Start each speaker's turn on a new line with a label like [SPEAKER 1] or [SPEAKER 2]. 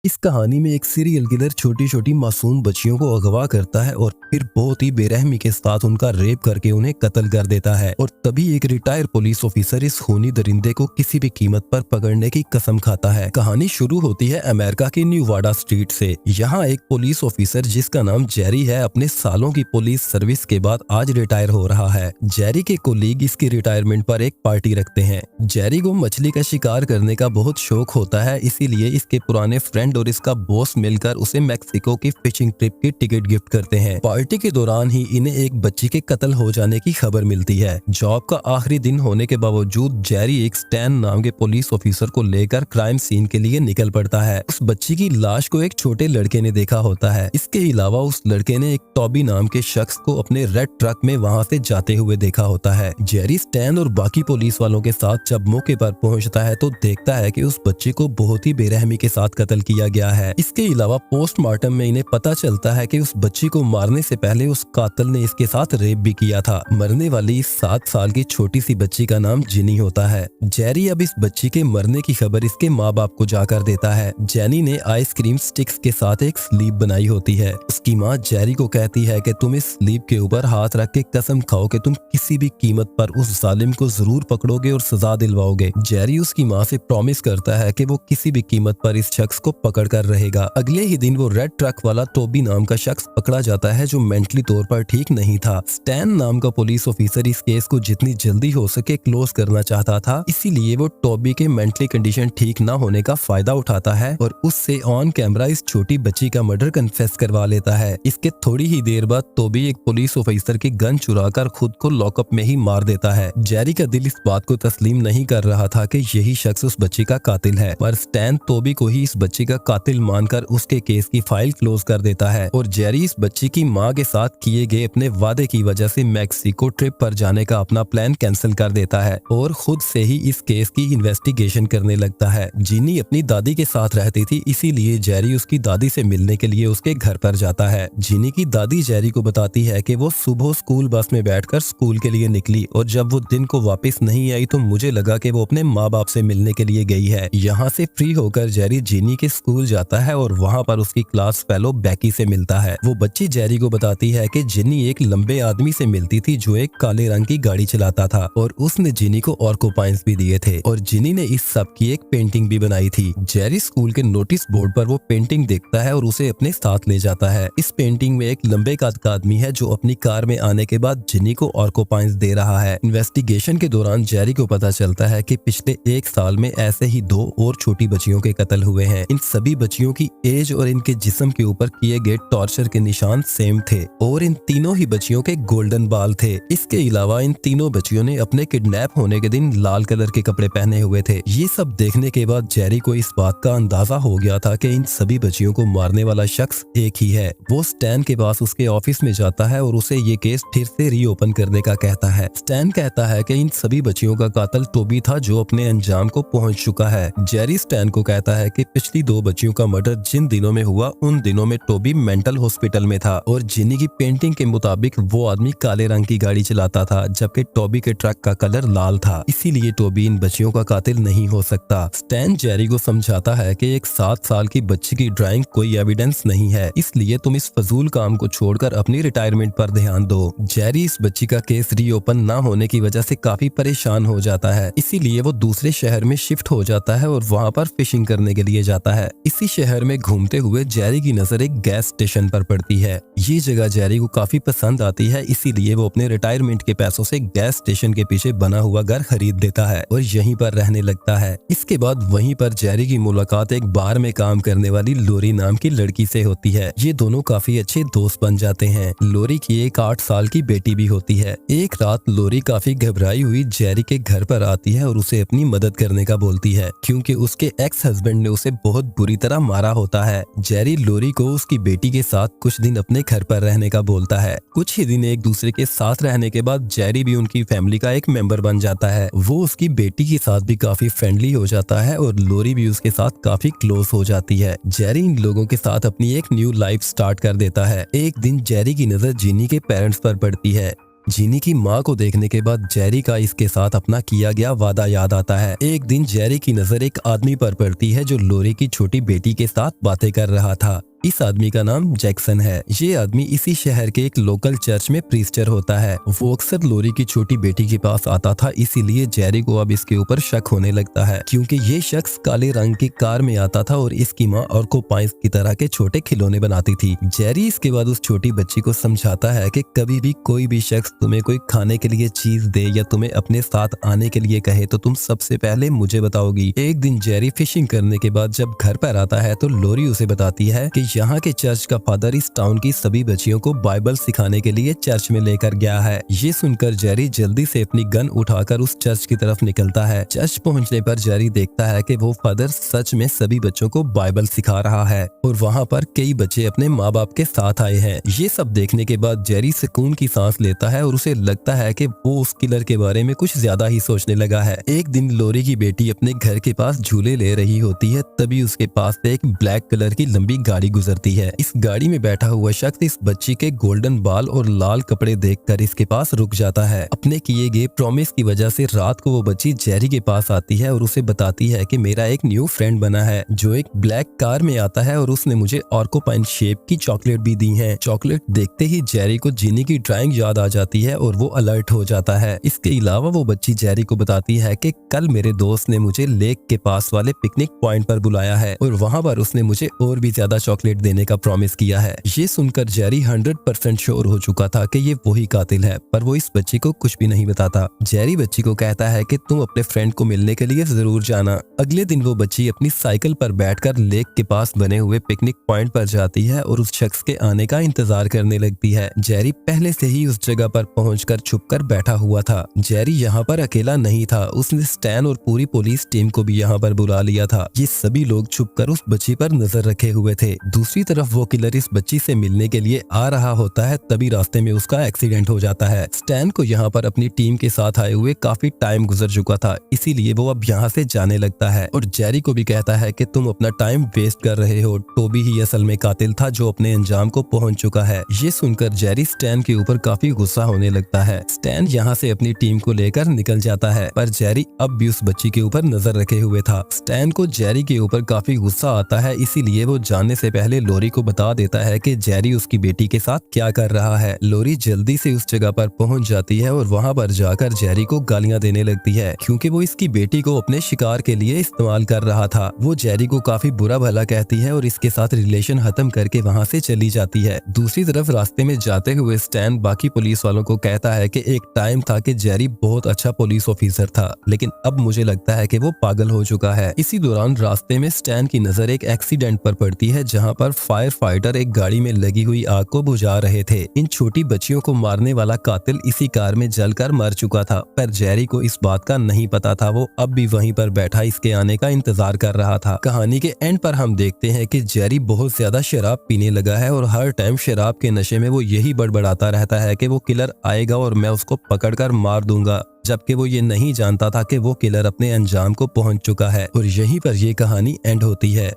[SPEAKER 1] इस कहानी में एक सीरियल किलर छोटी छोटी मासूम बच्चियों को अगवा करता है और फिर बहुत ही बेरहमी के साथ उनका रेप करके उन्हें कत्ल कर देता है। और तभी एक रिटायर पुलिस ऑफिसर इस खूनी दरिंदे को किसी भी कीमत पर पकड़ने की कसम खाता है। कहानी शुरू होती है अमेरिका के न्यूवाडा स्ट्रीट से। यहाँ एक पुलिस ऑफिसर जिसका नाम जेरी है अपने सालों की पुलिस सर्विस के बाद आज रिटायर हो रहा है। जेरी के कोलीग इसकी रिटायरमेंट पर एक पार्टी रखते हैं। जेरी को मछली का शिकार करने का बहुत शौक होता है, इसीलिए इसके पुराने फ्रेंड और इसका बॉस मिलकर उसे मैक्सिको की फिशिंग ट्रिप की टिकट गिफ्ट करते हैं। पार्टी के दौरान ही इन्हें एक बच्ची के कत्ल हो जाने की खबर मिलती है। जॉब का आखिरी दिन होने के बावजूद जेरी एक स्टैन नाम के पुलिस ऑफिसर को लेकर क्राइम सीन के लिए निकल पड़ता है। उस बच्ची की लाश को एक छोटे लड़के ने देखा होता है। इसके अलावा उस लड़के ने एक टॉबी नाम के शख्स को अपने रेड ट्रक में वहाँ से जाते हुए देखा होता है। जेरी स्टैन और बाकी पुलिस वालों के साथ जब मौके पर पहुँचता है तो देखता है कि उस बच्ची को बहुत ही बेरहमी के साथ कत्ल किया गया है। इसके अलावा पोस्टमार्टम में इन्हें पता चलता है कि उस बच्ची को मारने से पहले उस कातिल ने इसके साथ रेप भी किया था। मरने वाली इस 7 साल की छोटी सी बच्ची का नाम जिनी होता है। जेरी अब इस बच्ची के मरने की खबर इसके माँ बाप को जाकर देता है। जेनी ने आइसक्रीम स्टिक्स के साथ एक स्लीप बनाई होती है। उसकी माँ जेरी को कहती है कि तुम इस स्लीप के ऊपर हाथ रख के कसम खाओ कि तुम किसी भी कीमत पर उस जालिम को जरूर पकड़ोगे और सजा दिलवाओगे। जेरी उसकी माँ से प्रॉमिस करता है कि वो किसी भी कीमत पर इस शख्स को पकड़ कर रहेगा। अगले ही दिन वो रेड ट्रक वाला टोबी नाम का शख्स पकड़ा जाता है जो मेंटली तौर पर ठीक नहीं था। स्टैन नाम का पुलिस ऑफिसर इस केस को जितनी जल्दी हो सके क्लोज करना चाहता था, इसीलिए वो टोबी के मेंटली कंडीशन ठीक ना होने का फायदा उठाता है और उससे ऑन कैमरा इस छोटी बच्ची का मर्डर कन्फेस करवा लेता है। इसके थोड़ी ही देर बाद टोबी एक पुलिस ऑफिसर की गन चुराकर खुद को लॉकअप में ही मार देता है। जेरी का दिल इस बात को तस्लीम नहीं कर रहा था कि यही शख्स उस बच्ची का कातिल है, पर स्टैन टोबी को ही इस बच्ची का कातिल मानकर उसके केस की फाइल क्लोज कर देता है। और जेरी इस बच्ची की माँ के साथ किए गए अपने वादे की वजह से मैक्सिको ट्रिप पर जाने का अपना प्लान कैंसिल कर देता है और खुद से ही इस केस की इन्वेस्टिगेशन करने लगता है। जिनी अपनी दादी के साथ रहती थी, इसीलिए जेरी उसकी दादी से मिलने के लिए उसके घर पर जाता है। जिनी की दादी जेरी को बताती है कि वो सुबह स्कूल बस में बैठकर स्कूल के लिए निकली और जब वो दिन को वापस नहीं आई तो मुझे लगा कि वो अपने माँ बाप से मिलने के लिए गई है। यहाँ से फ्री होकर जेरी जिनी के स्कूल जाता है और वहाँ पर उसकी क्लास फेलो बैकी से मिलता है। वो बच्ची जेरी को बताती है कि जिनी एक लंबे आदमी से मिलती थी जो एक काले रंग की गाड़ी चलाता था और उसने जिनी को ऑर्कोपाइंस भी दिए थे और जिनी ने इस सब की एक पेंटिंग भी बनाई थी। जेरी स्कूल के नोटिस बोर्ड पर वो पेंटिंग देखता है और उसे अपने साथ ले जाता है। इस पेंटिंग में एक लंबे कद का आदमी है जो अपनी कार में आने के बाद जिनी को ऑर्कोपाइंस दे रहा है। इन्वेस्टिगेशन के दौरान जेरी को पता चलता है कि पिछले 1 साल में ऐसे ही 2 और छोटी बच्चियों के कत्ल हुए हैं। इन सभी बच्चियों की एज और इनके जिस्म के ऊपर किए गए टॉर्चर के निशान सेम थे और इन तीनों ही बच्चियों के गोल्डन बाल थे। इसके अलावा इन तीनों बच्चियों ने अपने किडनैप होने के दिन लाल कलर के कपड़े पहने हुए थे। ये सब देखने के बाद जेरी को इस बात का अंदाजा हो गया था कि इन सभी बच्चियों को मारने वाला शख्स एक ही है। वो स्टैन के पास उसके ऑफिस में जाता है और उसे ये केस फिर से रीओपन करने का कहता है। स्टैन कहता है कि इन सभी बच्चियों का कातिल टोबी था जो अपने अंजाम को पहुंच चुका है। जेरी स्टैन को कहता है कि पिछली 2 बच्चियों का मर्डर जिन दिनों में हुआ उन दिनों में टोबी मेंटल हॉस्पिटल में था और जिनी की पेंटिंग के मुताबिक वो आदमी काले रंग की गाड़ी चलाता था जबकि टोबी के ट्रक का कलर लाल था, इसीलिए टोबी इन बच्चियों का कातिल नहीं हो सकता। स्टैन जेरी को समझाता है कि एक 7 साल की बच्ची की ड्राइंग कोई एविडेंस नहीं है, इसलिए तुम इस फजूल काम को छोड़कर अपनी रिटायरमेंट पर ध्यान दो। जेरी इस बच्ची का केस रीओपन न होने की वजह से काफी परेशान हो जाता है, इसीलिए वो दूसरे शहर में शिफ्ट हो जाता है और वहाँ पर फिशिंग करने के लिए जाता है। इसी शहर में घूमते हुए जेरी की नजर एक गैस स्टेशन पर पड़ती है। ये जगह जेरी को काफी पसंद आती है, इसीलिए वो अपने रिटायरमेंट के पैसों से गैस स्टेशन के पीछे बना हुआ घर खरीद देता है और यहीं पर रहने लगता है। इसके बाद वहीं पर जेरी की मुलाकात एक बार में काम करने वाली लोरी नाम की लड़की से होती है। ये दोनों काफी अच्छे दोस्त बन जाते हैं। लोरी की एक 8 साल की बेटी भी होती है। एक रात लोरी काफी घबराई हुई जेरी के घर पर आती है और उसे अपनी मदद करने का बोलती है क्योंकि उसके एक्स हस्बैंड ने उसे बहुत बुरी तरह मारा होता है। जेरी लोरी को उसकी बेटी के साथ कुछ दिन अपने घर पर रहने का बोलता है। कुछ ही दिन एक दूसरे के साथ रहने के बाद जेरी भी उनकी फैमिली का एक मेंबर बन जाता है। वो उसकी बेटी के साथ भी काफी फ्रेंडली हो जाता है और लोरी भी उसके साथ काफी क्लोज हो जाती है। जेरी इन लोगों के साथ अपनी एक न्यू लाइफ स्टार्ट कर देता है। एक दिन जेरी की नजर जिनी के पेरेंट्स पर पड़ती है। जीनी की माँ को देखने के बाद जेरी का इसके साथ अपना किया गया वादा याद आता है। एक दिन जेरी की नजर एक आदमी पर पड़ती है जो लोरी की छोटी बेटी के साथ बातें कर रहा था। इस आदमी का नाम जैक्सन है। ये आदमी इसी शहर के एक लोकल चर्च में प्रीस्टर होता है। वो अक्सर लोरी की छोटी बेटी के पास आता था, इसीलिए जेरी को अब इसके ऊपर शक होने लगता है, क्योंकि ये शख्स काले रंग की कार में आता था और इसकी माँ ऑर्कोपाइंस की तरह के छोटे खिलौने बनाती थी। जेरी इसके बाद उस छोटी बच्ची को समझाता है कि कभी भी कोई भी शख्स तुम्हें कोई खाने के लिए चीज दे या तुम्हें अपने साथ आने के लिए कहे तो तुम सबसे पहले मुझे बताओगी। एक दिन जेरी फिशिंग करने के बाद जब घर पर आता है तो लोरी उसे बताती है कि यहाँ के चर्च का फादर इस टाउन की सभी बच्चियों को बाइबल सिखाने के लिए चर्च में लेकर गया है। ये सुनकर जेरी जल्दी से अपनी गन उठाकर उस चर्च की तरफ निकलता है। चर्च पहुंचने पर जेरी देखता है कि वो फादर सच में सभी बच्चों को बाइबल सिखा रहा है और वहाँ पर कई बच्चे अपने माँ बाप के साथ आए हैं। ये सब देखने के बाद जेरी सुकून की सांस लेता है और उसे लगता है कि वो उस किलर के बारे में कुछ ज्यादा ही सोचने लगा है। एक दिन लोरी की बेटी अपने घर के पास झूले ले रही होती है, तभी उसके पास से एक ब्लैक कलर की लंबी गाड़ी गुजरती है। इस गाड़ी में बैठा हुआ शख्स इस बच्ची के गोल्डन बाल और लाल कपड़े देखकर इसके पास रुक जाता है। अपने किए गए प्रॉमिस की वजह से रात को वो बच्ची जेरी के पास आती है और उसे बताती है कि मेरा एक न्यू फ्रेंड बना है जो एक ब्लैक कार में आता है और उसने मुझे ऑर्कोपाइन शेप की चॉकलेट भी दी है। चॉकलेट देखते ही जेरी को जीनी की ड्राइंग याद आ जाती है और वो अलर्ट हो जाता है। इसके अलावा वो बच्ची जेरी को बताती है कि कल मेरे दोस्त ने मुझे लेक के पास वाले पिकनिक पॉइंट पर बुलाया है और वहाँ पर उसने मुझे और भी ज्यादा चॉकलेट देने का प्रॉमिस किया है। ये सुनकर जेरी 100% श्योर हो चुका था कि ये वही कातिल है, पर वो इस बच्ची को कुछ भी नहीं बताता। जेरी बच्ची को कहता है कि तुम अपने फ्रेंड को मिलने के लिए जरूर जाना। अगले दिन वो बच्ची अपनी साइकिल पर बैठकर लेक के पास बने हुए पिकनिक पॉइंट पर जाती है और उस शख्स के आने का इंतजार करने लगती है। जेरी पहले से ही उस जगह पर पहुंचकर छुपकर बैठा हुआ था। जेरी यहाँ पर अकेला नहीं था, उसने स्टैन और पूरी पुलिस टीम को भी यहाँ पर बुला लिया था। ये सभी लोग छुपकर उस बच्ची पर नजर रखे हुए थे। दूसरी तरफ वो किलर इस बच्ची से मिलने के लिए आ रहा होता है, तभी रास्ते में उसका एक्सीडेंट हो जाता है। स्टैन को यहाँ पर अपनी टीम के साथ आए हुए काफी टाइम गुजर चुका था, इसीलिए वो अब यहाँ से जाने लगता है और जेरी को भी कहता है कि तुम अपना टाइम वेस्ट कर रहे हो, टोबी ही असल में कातिल था जो अपने अंजाम को पहुंच चुका है। ये सुनकर जेरी स्टैन के ऊपर काफी गुस्सा होने लगता है। स्टैन यहाँ से अपनी टीम को लेकर निकल जाता है, पर जेरी अब भी उस बच्ची के ऊपर नजर रखे हुए था। स्टैन को जेरी के ऊपर काफी गुस्सा आता है, इसीलिए वो जाने से पहले लोरी को बता देता है कि जेरी उसकी बेटी के साथ क्या कर रहा है। लोरी जल्दी से उस जगह पर पहुंच जाती है और वहां पर जाकर जेरी को गालियां देने लगती है, क्योंकि वो इसकी बेटी को अपने शिकार के लिए इस्तेमाल कर रहा था। वो जेरी को काफी बुरा भला कहती है और इसके साथ रिलेशन खत्म करके वहां से चली जाती है। दूसरी तरफ रास्ते में जाते हुए स्टैन बाकी पुलिस वालों को कहता है कि एक टाइम था कि जेरी बहुत अच्छा पुलिस ऑफिसर था, लेकिन अब मुझे लगता है कि वो पागल हो चुका है। इसी दौरान रास्ते में स्टैन की नजर एक एक्सीडेंट पर पड़ती है, जहाँ पर फायर फाइटर एक गाड़ी में लगी हुई आग को बुझा रहे थे। इन छोटी बच्चियों को मारने वाला कातिल इसी कार में जलकर मर चुका था, पर जेरी को इस बात का नहीं पता था। वो अब भी वहीं पर बैठा इसके आने का इंतजार कर रहा था। कहानी के एंड पर हम देखते हैं कि जेरी बहुत ज्यादा शराब पीने लगा है और हर टाइम शराब के नशे में वो यही बड़बड़ाता रहता है कि वो किलर आएगा और मैं उसको पकड़कर मार दूंगा, जबकि वो ये नहीं जानता था कि वो किलर अपने अंजाम को पहुंच चुका है। और यहीं पर ये कहानी एंड होती है।